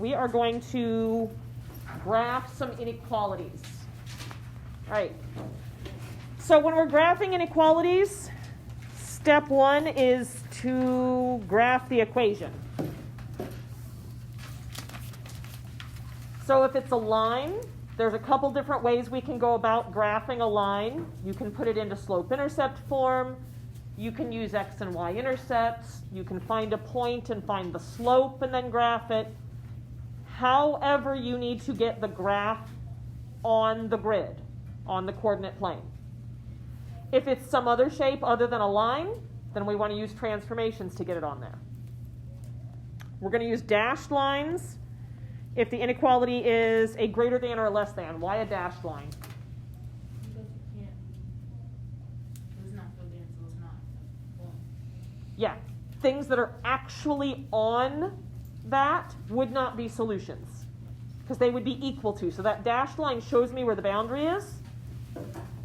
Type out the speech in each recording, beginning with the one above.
we are going to graph some inequalities. All right. So when we're graphing inequalities, step one is to graph the equation. So if it's a line, there's a couple different ways we can go about graphing a line. You can put it into slope-intercept form. You can use x and y intercepts. You can find a point and find the slope and then graph it. However, you need to get the graph on the grid, on the coordinate plane. If it's some other shape other than a line, then we want to use transformations to get it on there. We're going to use dashed lines if the inequality is a greater than or less than. Why a dashed line? Because you can't. It's not filled in, so it's not. Well, Yeah, things that are actually on that would not be solutions because they would be equal to. So that dashed line shows me where the boundary is,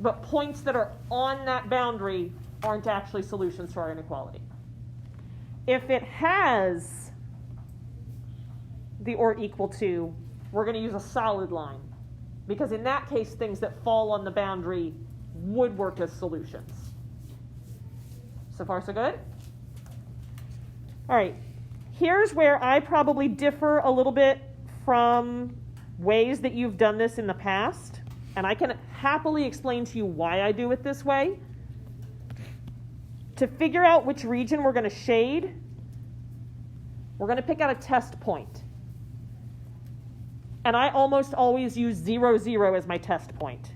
but points that are on that boundary aren't actually solutions to our inequality. If it has the or equal to, we're going to use a solid line because in that case, things that fall on the boundary would work as solutions. So far, so good? All right, here's where I probably differ a little bit from ways that you've done this in the past, and I can happily explain to you why I do it this way. To figure out which region we're going to shade, we're going to pick out a test point. And I almost always use 0, 0 as my test point.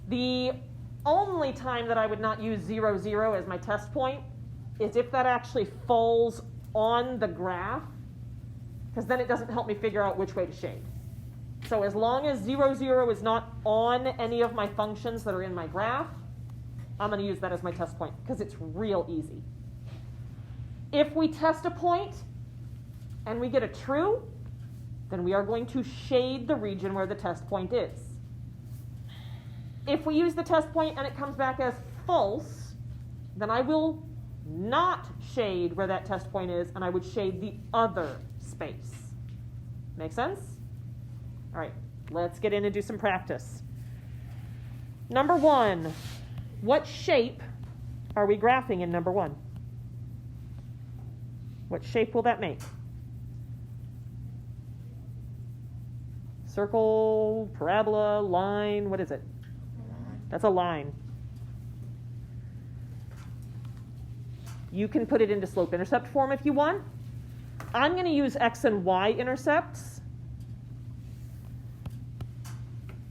The only time that I would not use 0, 0 as my test point is if that actually falls on the graph, because then it doesn't help me figure out which way to shade. So as long as 0, 0 is not on any of my functions that are in my graph, I'm going to use that as my test point because it's real easy. If we test a point and we get a true, then we are going to shade the region where the test point is. If we use the test point and it comes back as false, then I will not shade where that test point is, and I would shade the other space. Make sense? All right, let's get in and do some practice. Number one, what shape are we graphing in number one? What shape will that make? Circle, parabola, line, what is it? That's a line. You can put it into slope-intercept form if you want. I'm going to use x and y intercepts.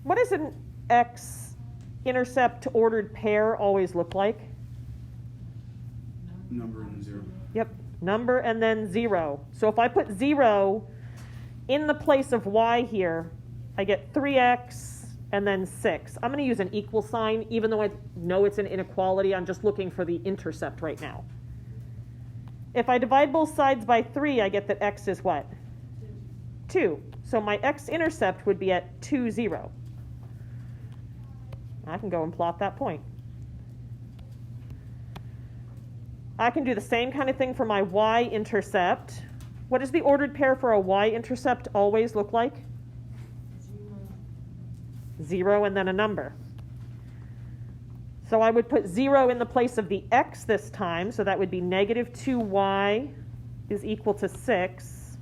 What does an x-intercept ordered pair always look like? Number and 0. Yep, number and then 0. So if I put 0 in the place of y here, I get 3x and then 6. I'm going to use an equal sign, even though I know it's an inequality. I'm just looking for the intercept right now. If I divide both sides by 3, I get that x is what? 2. So my x-intercept would be at 2, 0. I can go and plot that point. I can do the same kind of thing for my y-intercept. What does the ordered pair for a y-intercept always look like? 0 and then a number. So I would put 0 in the place of the x this time, so that would be negative 2y is equal to 6.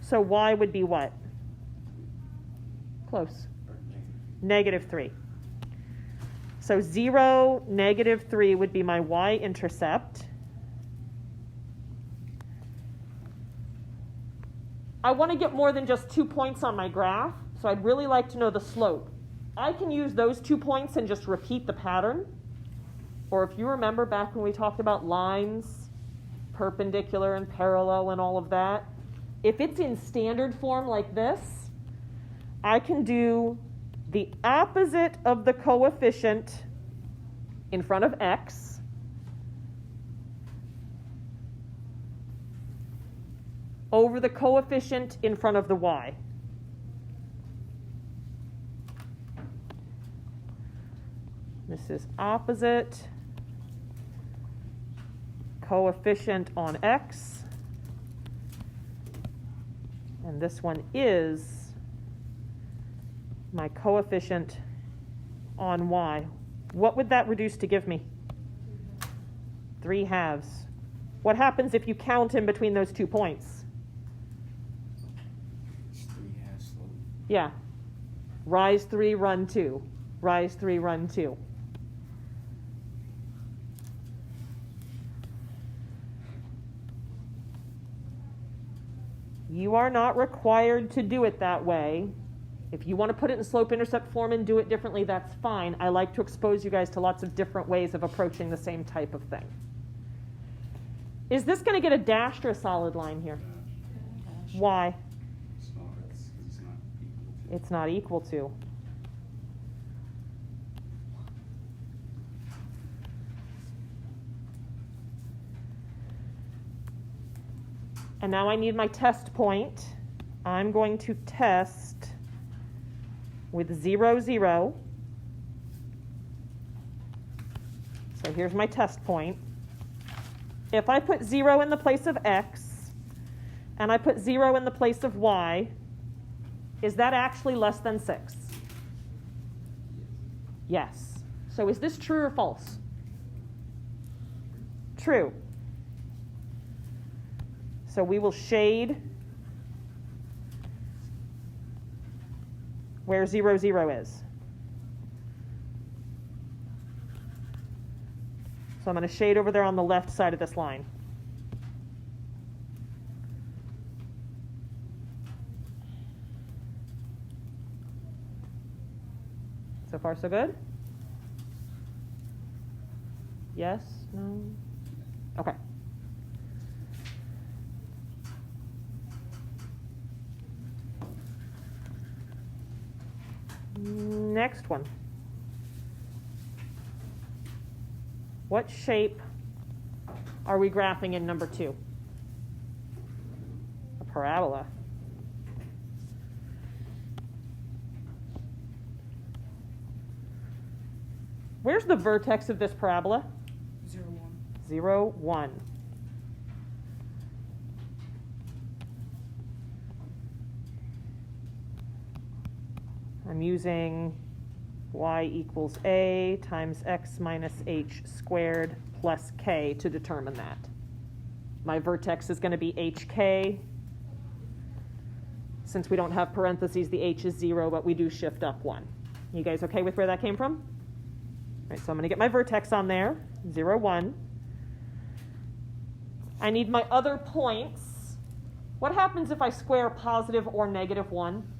So y would be what? Close. Negative 3. So 0, negative 3 would be my y-intercept. I want to get more than just 2 points on my graph, so I'd really like to know the slope. I can use those 2 points and just repeat the pattern. Or if you remember back when we talked about lines, perpendicular and parallel and all of that, if it's in standard form like this, I can do the opposite of the coefficient in front of x over the coefficient in front of the y. This is opposite coefficient on x. And this one is my coefficient on y. What would that reduce to give me? 3/2. What happens if you count in between those 2 points? It's 3/2 slope. Yeah. Rise 3, run 2. Rise 3, run 2. You are not required to do it that way. If you want to put it in slope-intercept form and do it differently, that's fine. I like to expose you guys to lots of different ways of approaching the same type of thing. Is this going to get a dashed or a solid line here? Why? It's not equal to. It's not equal to. And now I need my test point. I'm going to test with 0, 0. So here's my test point. If I put 0 in the place of x, and I put 0 in the place of y, is that actually less than 6? Yes. So is this true or false? True. So we will shade where 0, 0 is. So I'm going to shade over there on the left side of this line. So far, so good? Yes? No? Okay. Next one. What shape are we graphing in number 2? A parabola. Where's the vertex of this parabola? 0, 1. 0, 1. I'm using y equals a times x minus h squared plus k to determine that. My vertex is going to be hk. Since we don't have parentheses, the h is 0, but we do shift up 1. You guys okay with where that came from? All right, so I'm going to get my vertex on there, 0, 1. I need my other points. What happens if I square positive or negative 1?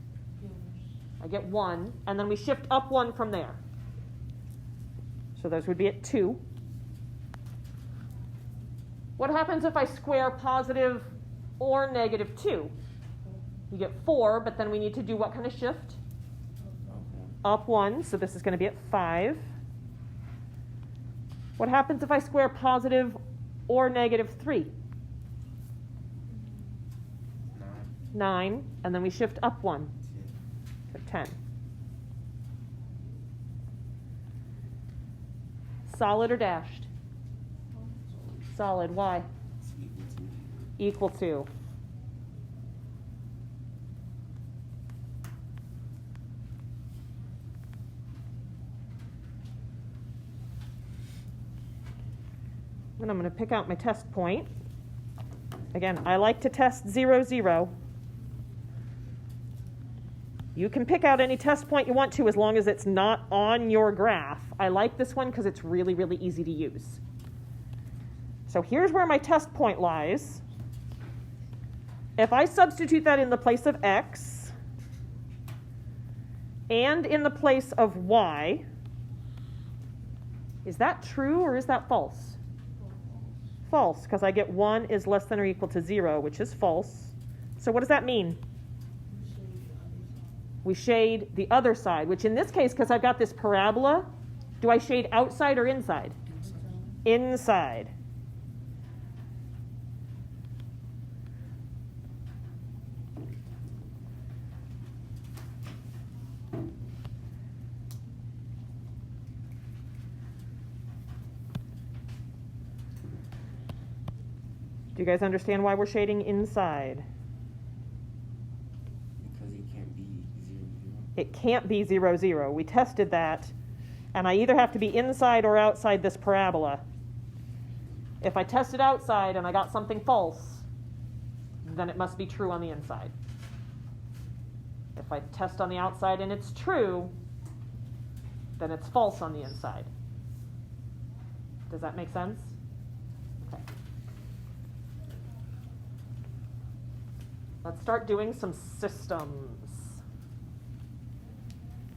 I get 1, and then we shift up 1 from there. So those would be at 2. What happens if I square positive or negative 2? You get 4, but then we need to do what kind of shift? Up 1, so this is going to be at 5. What happens if I square positive or negative 3? 9, and then we shift up 1. 10. Solid or dashed? Solid. Why? Equal to. And I'm going to pick out my test point. Again, I like to test 0, 0. You can pick out any test point you want to as long as it's not on your graph. I like this one because it's really, really easy to use. So here's where my test point lies. If I substitute that in the place of x and in the place of y, is that true or is that false? False, because I get 1 is less than or equal to 0, which is false. So what does that mean? We shade the other side, which in this case, because I've got this parabola, do I shade outside or inside? Inside. Do you guys understand why we're shading inside? Because it can't be 0, 0. It can't be 0, 0. We tested that, and I either have to be inside or outside this parabola. If I tested outside and I got something false, then it must be true on the inside. If I test on the outside and it's true, then it's false on the inside. Does that make sense? Okay. Let's start doing some systems.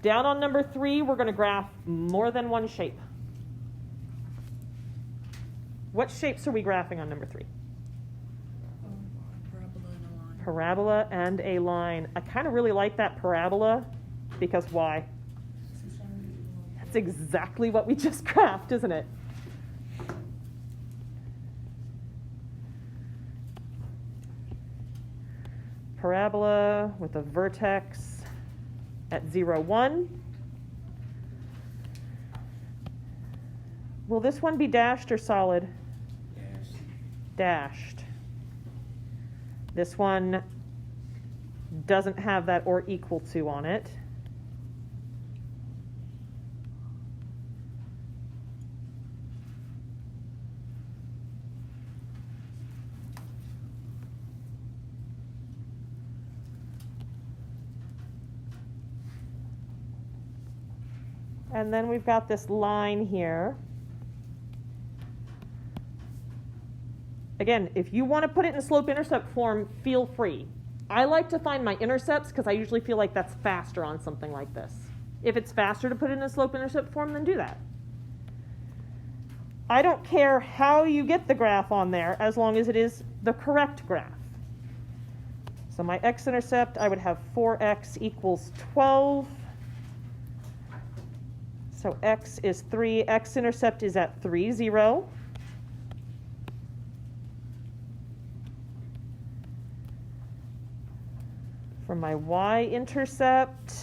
Down on number 3, we're going to graph more than one shape. What shapes are we graphing on number 3? Parabola and a line. Parabola and a line. I kind of really like that parabola because why? That's exactly what we just graphed, isn't it? Parabola with a vertex at 0, 1. Will this one be dashed or solid? Dashed. This one doesn't have that or equal to on it. And then we've got this line here. Again, if you want to put it in slope-intercept form, feel free. I like to find my intercepts because I usually feel like that's faster on something like this. If it's faster to put it in a slope-intercept form, then do that. I don't care how you get the graph on there as long as it is the correct graph. So my x-intercept, I would have 4x equals 12. So x is 3. X-intercept is at 3, 0. For my y-intercept,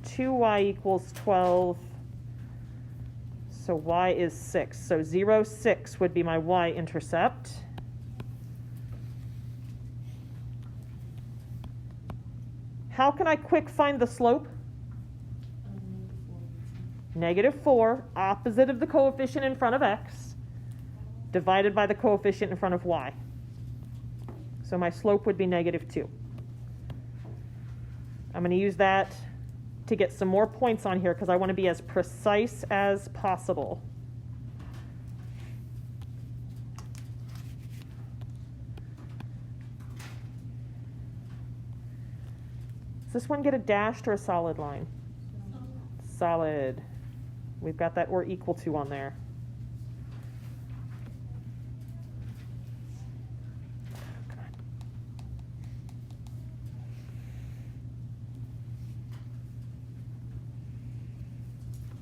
2y equals 12. So y is 6. So 0, 6 would be my y-intercept. How can I quick find the slope? -4, opposite of the coefficient in front of x, divided by the coefficient in front of y. So my slope would be -2. I'm going to use that to get some more points on here because I want to be as precise as possible. Does this one get a dashed or a solid line? Solid. We've got that or equal to on there. Come on.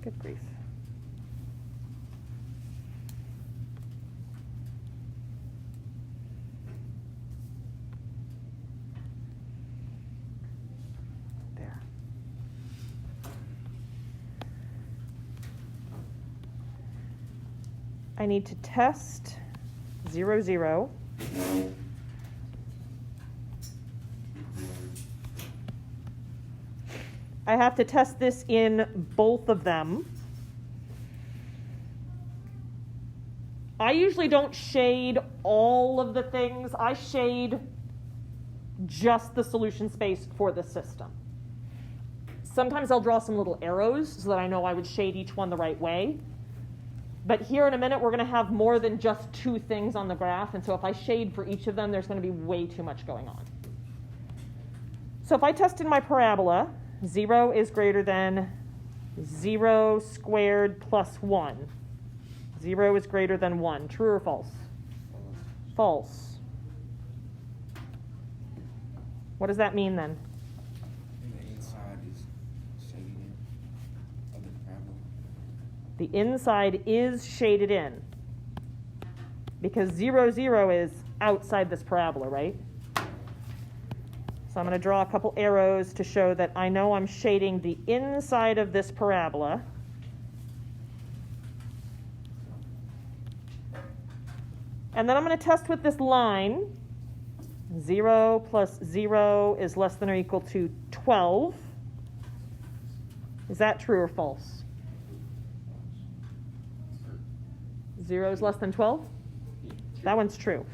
Good grief. There. I need to test 0, 0. I have to test this in both of them. I usually don't shade all of the things. I shade just the solution space for the system. Sometimes I'll draw some little arrows so that I know I would shade each one the right way. But here in a minute, we're going to have more than just 2 things on the graph. And so if I shade for each of them, there's going to be way too much going on. So if I test in my parabola, 0 is greater than 0 squared plus 1. 0 is greater than 1. True or false? False. What does that mean then? The inside is shaded in of the parabola. The inside is shaded in because 0, 0 is outside this parabola, right? So I'm going to draw a couple arrows to show that I know I'm shading the inside of this parabola. And then I'm going to test with this line. 0 plus 0 is less than or equal to 12. Is that true or false? 0 is less than 12? That one's true.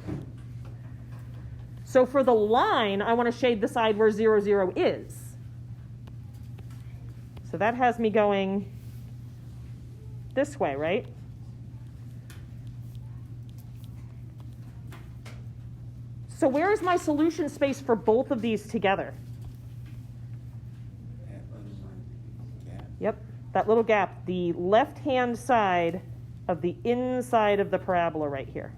So for the line, I want to shade the side where 0, 0 is. So that has me going this way, right? So where is my solution space for both of these together? That little gap. Yep, that little gap, the left-hand side of the inside of the parabola right here.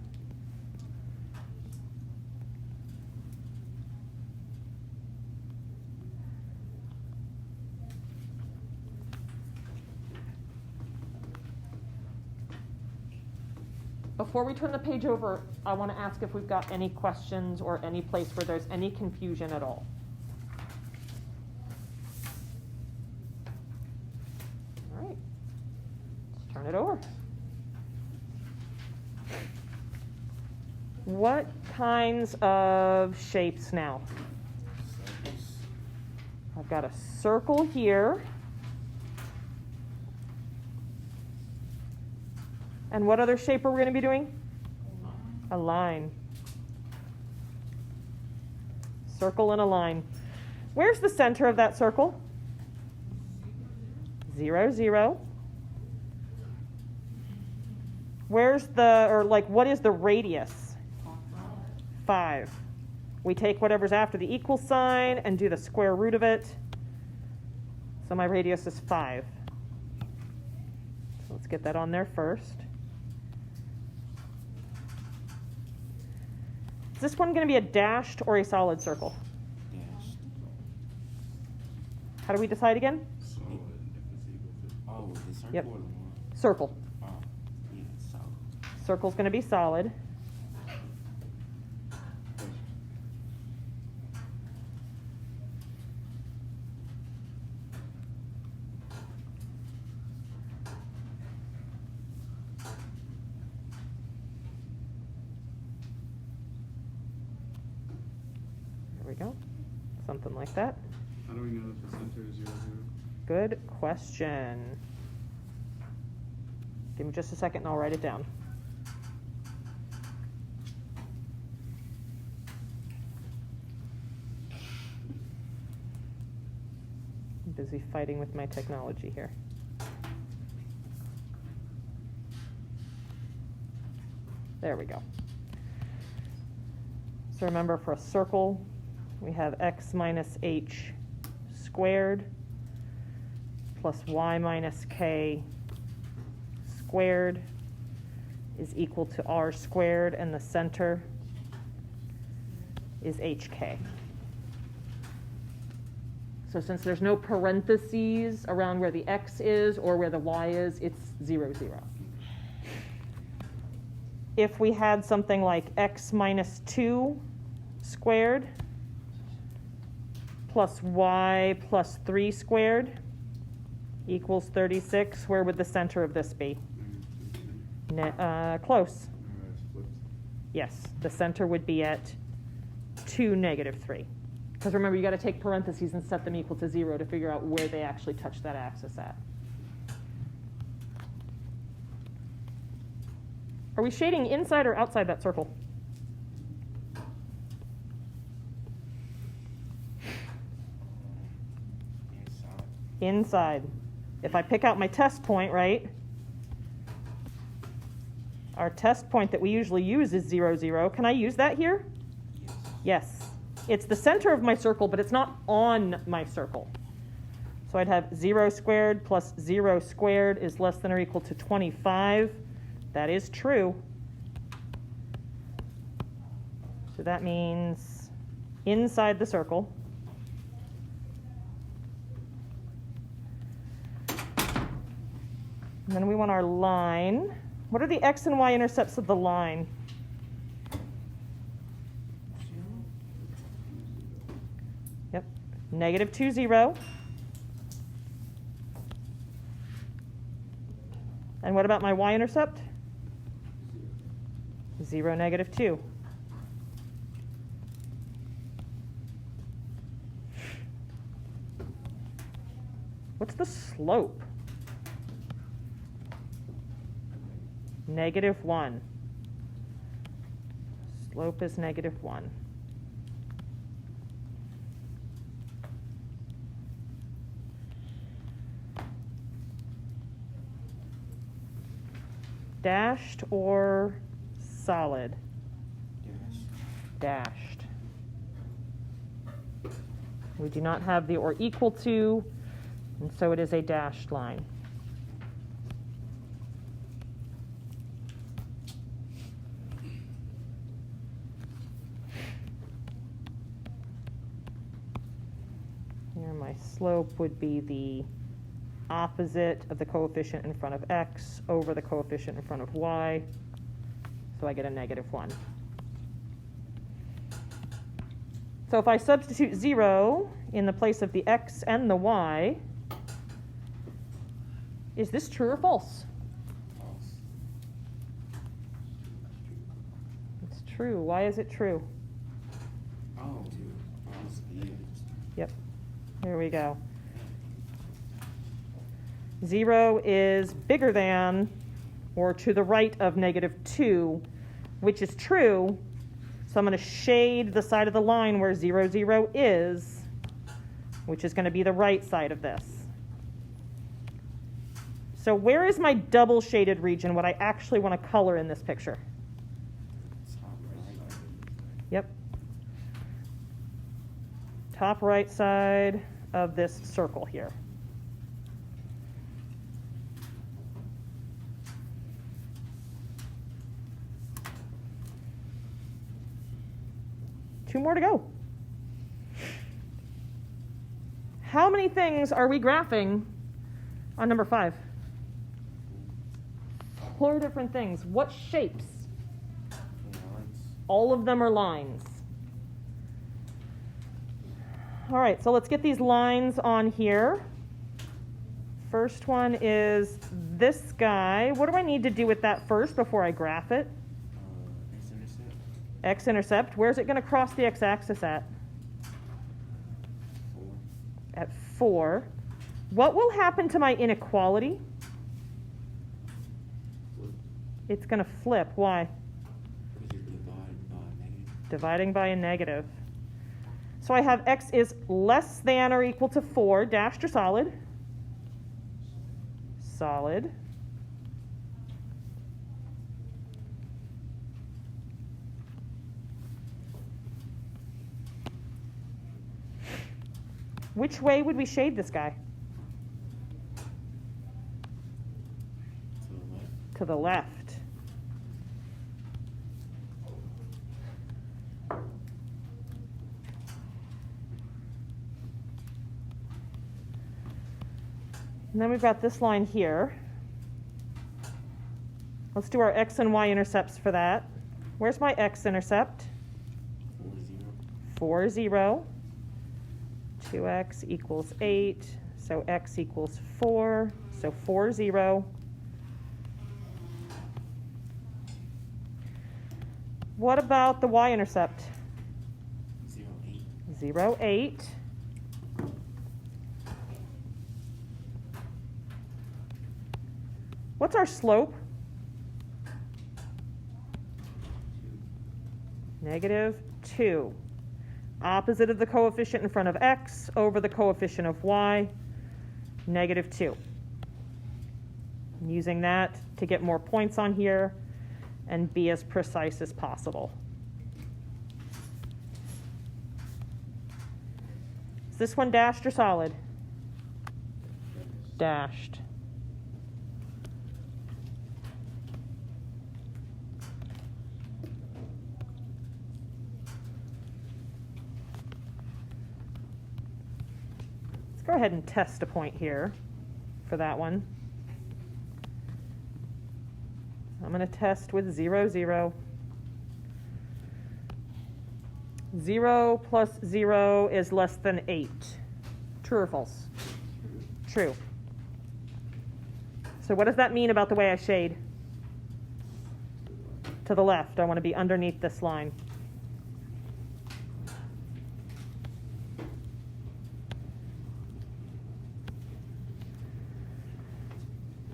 Before we turn the page over, I want to ask if we've got any questions or any place where there's any confusion at all. All right, let's turn it over. What kinds of shapes now? Circles. I've got a circle here. And what other shape are we going to be doing? A line. Circle and a line. Where's the center of that circle? 0, 0. Where's the, or like, what is the radius? 5. We take whatever's after the equal sign and do the square root of it. So my radius is 5. So let's get that on there first. Is this one going to be a dashed or a solid circle? Dashed. How do we decide again? Solid if it's equal to. Oh, the circle Yep. or the line? Circle. Oh, yeah, solid. Circle's going to be solid. There we go. Something like that. How do we know that the center is 0, 0? Good question. Give me just a second and I'll write it down. I'm busy fighting with my technology here. There we go. So remember, for a circle, we have x minus h squared plus y minus k squared is equal to r squared, and the center is hk. So since there's no parentheses around where the x is or where the y is, it's 0, 0. If we had something like x minus 2 squared plus y plus 3 squared equals 36, where would the center of this be? Close. It's flipped. Yes, the center would be at 2, negative 3. Because remember, you got to take parentheses and set them equal to 0 to figure out where they actually touch that axis at. Are we shading inside or outside that circle? Inside. Inside. If I pick out my test point, right? Our test point that we usually use is 0, 0. Can I use that here? Yes. Yes. It's the center of my circle, but it's not on my circle. So I'd have 0 squared plus 0 squared is less than or equal to 25. That is true. So that means inside the circle. And then we want our line. What are the x and y intercepts of the line? Yep, negative 2, 0. And what about my y-intercept? 0, negative 2. What's the slope? Negative 1. Slope is negative 1. Dashed or solid? Dash. Dashed. We do not have the or equal to, and so it is a dashed line. Here my slope would be the opposite of the coefficient in front of x over the coefficient in front of y, so I get a negative 1. So if I substitute 0 in the place of the x and the y, is this true or false? False. It's true. Why is it true? Oh, dude. False is. Yep. Here we go. 0 is bigger than or to the right of negative 2, which is true. So I'm going to shade the side of the line where 0, 0 is, which is going to be the right side of this. So where is my double shaded region, what I actually want to color in this picture? Top right. Yep. Top right side of this circle here. Two more to go. How many things are we graphing on number 5? 4 different things. What shapes? Lines. All of them are lines. All right, so let's get these lines on here. First one is this guy. What do I need to do with that first before I graph it? X-intercept. X-intercept. Where's it going to cross the x-axis at? 4. At 4. What will happen to my inequality? Flip. It's going to flip. Why? Because you're dividing by negative. Dividing by a negative. So I have x is less than or equal to 4, dashed or solid? Solid. Which way would we shade this guy? To the left. To the left. And then we've got this line here. Let's do our x and y intercepts for that. Where's my x-intercept? 4, 0. 4, 0. 2x equals 8, so x equals 4, so 4, 0. What about the y-intercept? 0, 8. 0, 8. What's our slope? Negative 2. Opposite of the coefficient in front of x over the coefficient of y, negative 2. I'm using that to get more points on here and be as precise as possible. Is this one dashed or solid? Dashed. Go ahead and test a point here for that one. I'm going to test with 0, 0. 0 plus 0 is less than 8. True or false? True. So what does that mean about the way I shade? to the left. I want to be underneath this line.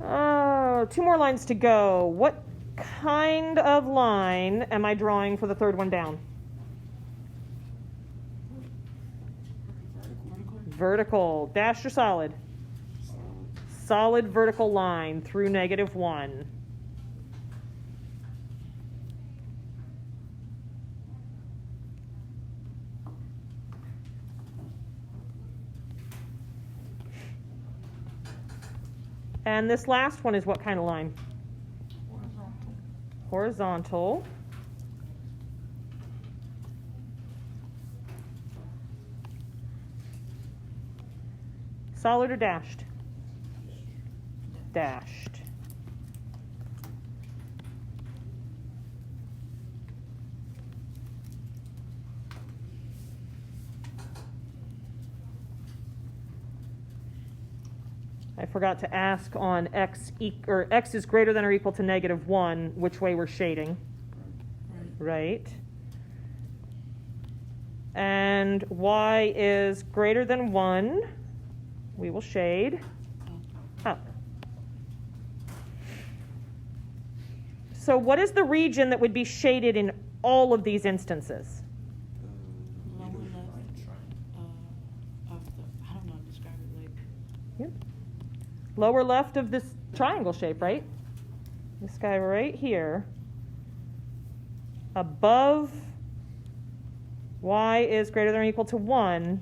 Oh, 2 more lines to go. What kind of line am I drawing for the third one down? Vertical. Dashed or solid? Solid vertical line through -1. And this last one is what kind of line? Horizontal. Solid or dashed? Dashed. I forgot to ask on x is greater than or equal to -1, which way we're shading. Right. And y is greater than 1. We will shade up. So what is the region that would be shaded in all of these instances? Lower left of the, I don't know how to describe it, like. Yep. Lower left of this triangle shape, right? This guy right here. Above y is greater than or equal to 1,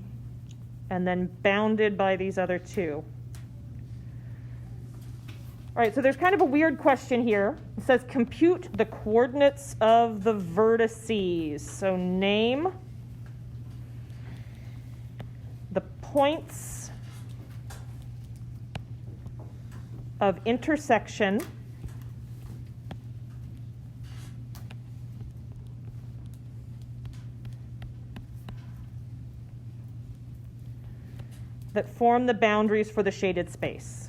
and then bounded by these other 2. All right, so there's kind of a weird question here. It says compute the coordinates of the vertices. So name the points of intersection that form the boundaries for the shaded space.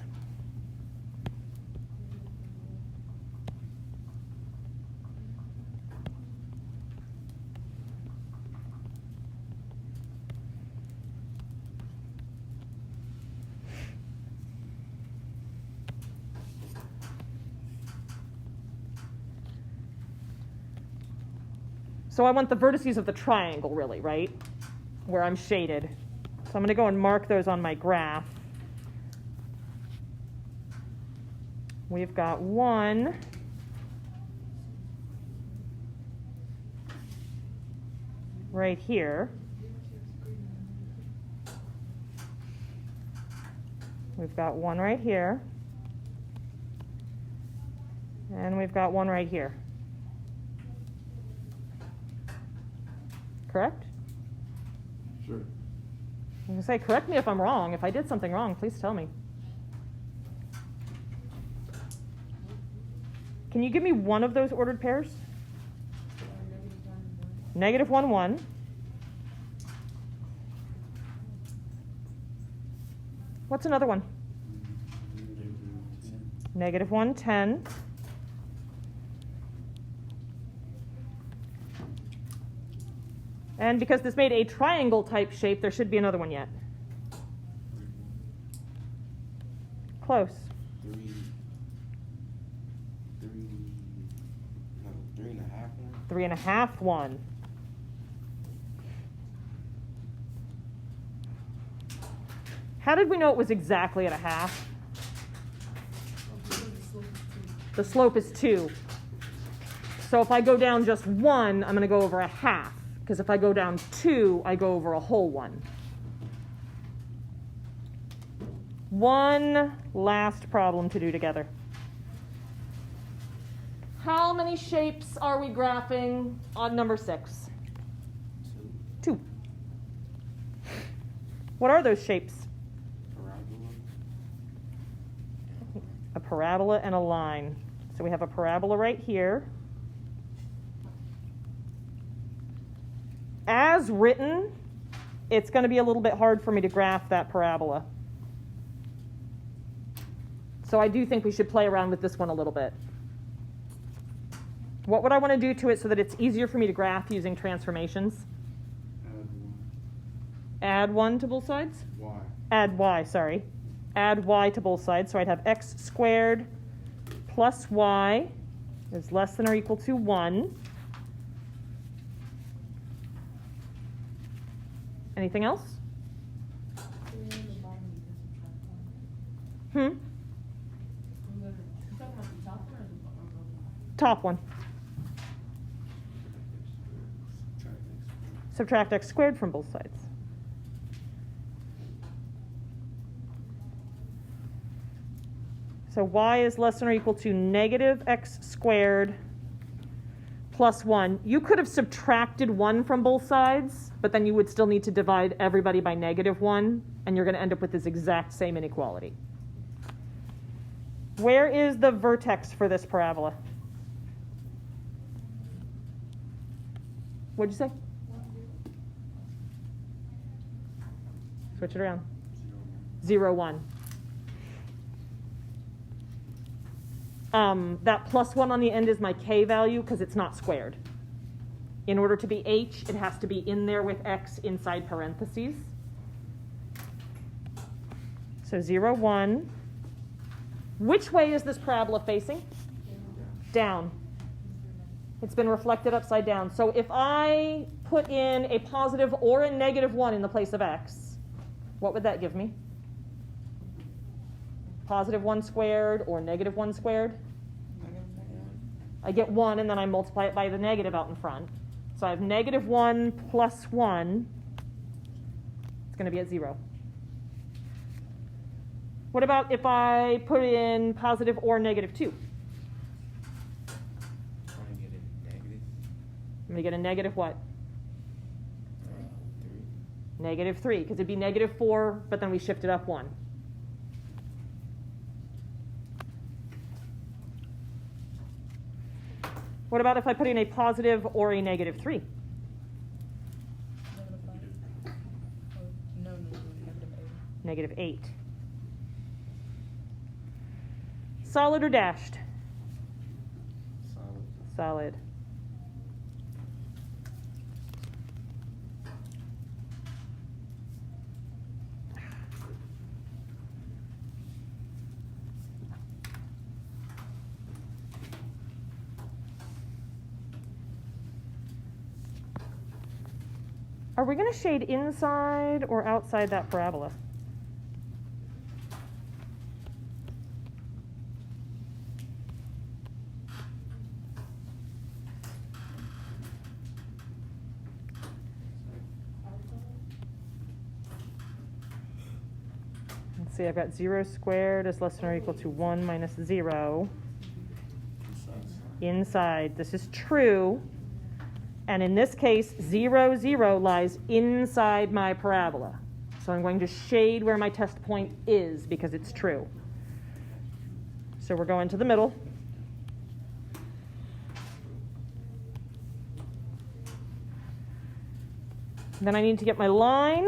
So I want the vertices of the triangle, really, right? Where I'm shaded. So I'm going to go and mark those on my graph. We've got 1. Right here. We've got 1 right here. And we've got 1 right here. Correct? Sure. I'm going to say, correct me if I'm wrong. If I did something wrong, please tell me. Can you give me one of those ordered pairs? -1, 1. What's another one? -1, 10. And because this made a triangle type shape, there should be another one yet. Close. 3.5 1. How did we know it was exactly at a half? The slope is 2. So if I go down just 1, I'm going to go over a half. Because if I go down 2, I go over a whole 1. One last problem to do together. How many shapes are we graphing on number 6? 2. What are those shapes? A parabola and a line. So we have a parabola right here. As written, it's going to be a little bit hard for me to graph that parabola. So I do think we should play around with this one a little bit. What would I want to do to it so that it's easier for me to graph using transformations? Add 1. Add 1 to both sides? Y. Add y, sorry. Add y to both sides. So I'd have x squared plus y is less than or equal to 1. Anything else? Top one. Subtract x squared from both sides. So y is less than or equal to negative x squared plus 1. You could have subtracted 1 from both sides, but then you would still need to divide everybody by negative 1, and you're going to end up with this exact same inequality. Where is the vertex for this parabola? What'd you say? Switch it around. 0, 1. That plus 1 on the end is my k value because it's not squared. In order to be h, it has to be in there with x inside parentheses. So 0, 1. Which way is this parabola facing? Down. It's been reflected upside down. So if I put in a positive or a negative 1 in the place of x, what would that give me? Positive 1 squared or negative 1 squared? I get 1, and then I multiply it by the negative out in front. So I have negative 1 plus 1. It's going to be at 0. What about if I put in positive or negative 2? I'm going to get a negative. I'm going to get a negative what? 3. Negative 3, because it'd be negative 4, but then we shifted up 1. What about if I put in a positive or a negative 3? Negative 8. Solid or dashed? Solid. Solid. Are we going to shade inside or outside that parabola? Let's see, I've got 0 squared is less than or equal to 1 minus 0. Inside. This is true. And in this case, 0, 0 lies inside my parabola. So I'm going to shade where my test point is because it's true. So we're going to the middle. Then I need to get my line.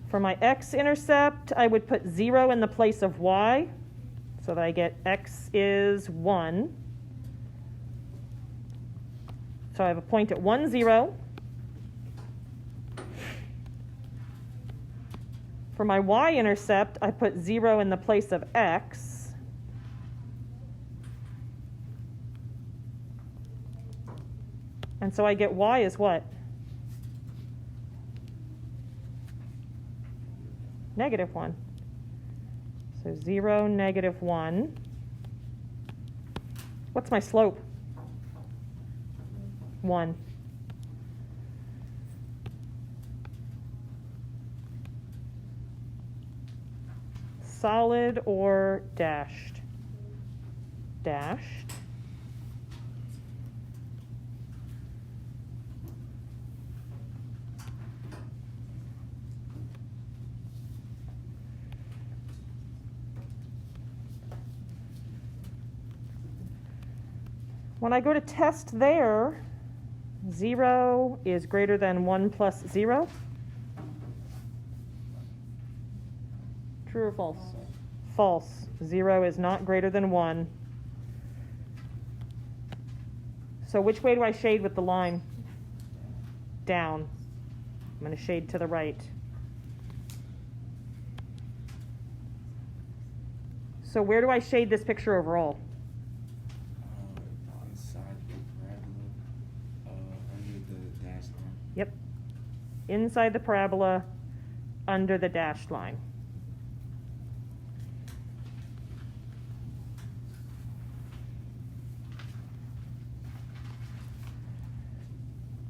For my x-intercept, I would put 0 in the place of y, so that I get x is 1. So I have a point at 1, 0. For my y-intercept, I put 0 in the place of x. And so I get y is what? Negative 1. So 0, negative 1. What's my slope? 1. Solid or dashed? Dashed. When I go to test there, 0 is greater than 1 plus 0. True or false? False. 0 is not greater than 1. So which way do I shade with the line? Down. I'm going to shade to the right. So where do I shade this picture overall? Inside the parabola, under the dash line. Yep. Inside the parabola, under the dashed line.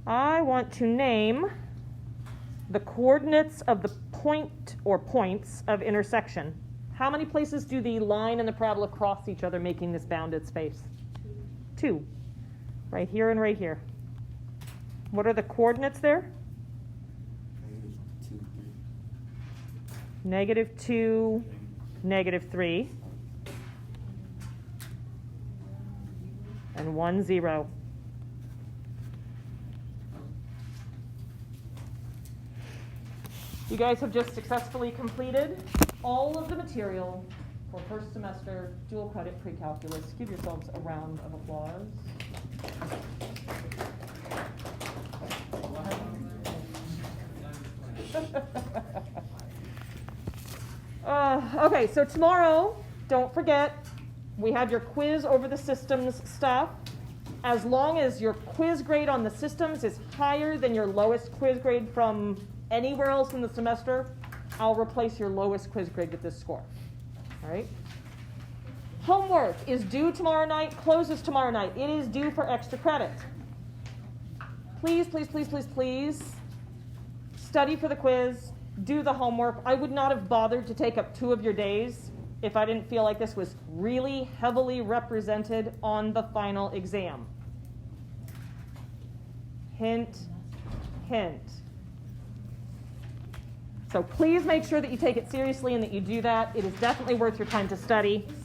I want to name the coordinates of the point or points of intersection. How many places do the line and the parabola cross each other, making this bounded space? 2. Right here and right here. What are the coordinates there? -2, 3. -2, -3, and 1, 0. You guys have just successfully completed all of the material for first semester dual credit pre-calculus. Give yourselves a round of applause. Okay, so tomorrow, don't forget, we have your quiz over the systems stuff. As long as your quiz grade on the systems is higher than your lowest quiz grade from anywhere else in the semester, I'll replace your lowest quiz grade with this score. All right? Homework is due tomorrow night, closes tomorrow night. It is due for extra credit. Please, please, please, please, please study for the quiz, do the homework. I would not have bothered to take up 2 of your days if I didn't feel like this was really heavily represented on the final exam. Hint, hint. So please make sure that you take it seriously and that you do that. It is definitely worth your time to study.